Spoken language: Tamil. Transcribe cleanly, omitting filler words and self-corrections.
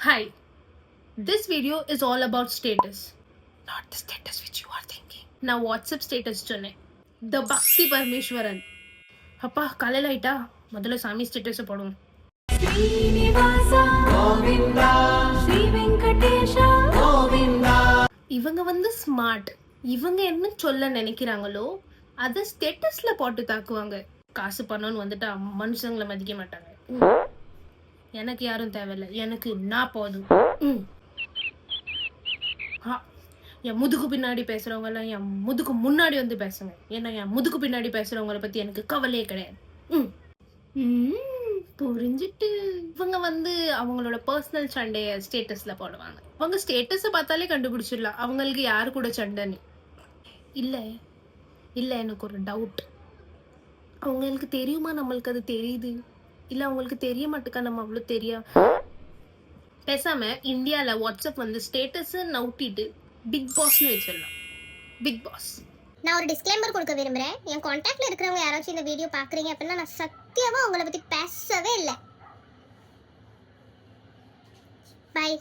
Hi, this video is all about status. Not the status which you are thinking. Now WhatsApp status சொன்னேன். The Bhakti Parmeshwaran. அப்பா காலையில ஆயிட்டா முதல்ல சாமி ஸ்டேட்டஸ் போடுவோம். ஸ்ரீனிவாசா கோவிந்தா ஸ்ரீ வெங்கடேஷா கோவிந்தா. இவங்க வந்து ஸ்மார்ட். இவங்க என்ன சொல்ல நினைக்கிறாங்களோ அதை ஸ்டேட்டஸ்ல போட்டு தாக்குவாங்க. காசு பண்ணணும்னு வந்துட்டா மனுஷங்களை மதிக்க மாட்டாங்க. எனக்கு யாரும் தேவையில்லை, எனக்கு நான் போதும். என் முதுகு பின்னாடி பேசுறவங்க எல்லாம் என் முதுகு முன்னாடி வந்து பேசுங்க. ஏன்னா என் முதுகு பின்னாடி பேசுறவங்கள பத்தி எனக்கு கவலையே கிடையாது. புரிஞ்சிட்டு இவங்க வந்து அவங்களோட பர்சனல் சண்டைய ஸ்டேட்டஸ்ல போடுவாங்க. அவங்க ஸ்டேட்டஸை பார்த்தாலே கண்டுபிடிச்சிடலாம் அவங்களுக்கு யாரு கூட சண்டைன்னு. இல்லை எனக்கு ஒரு டவுட். அவங்களுக்கு தெரியுமா நம்மளுக்கு அது தெரியுது, இல்லை அவங்களுக்கு தெரிய மாட்டுக்கா நம்ம அவ்வளோ தெரியா? பேசாம இந்தியாவில் வாட்ஸ்அப் வந்து ஸ்டேட்டஸ் நவுட்டிட்டு பிக் பாஸ்னு வச்சிடலாம். Big boss. நான் ஒரு டிஸ்க்ளைமர் கொடுக்க விரும்புகிறேன். என் காண்டாக்டில் இருக்கிறவங்க யாராச்சும் இந்த வீடியோ பார்க்குறீங்க அப்படின்னா நான் சத்தியமாக உங்களை பற்றி பேசவே இல்லை. பை.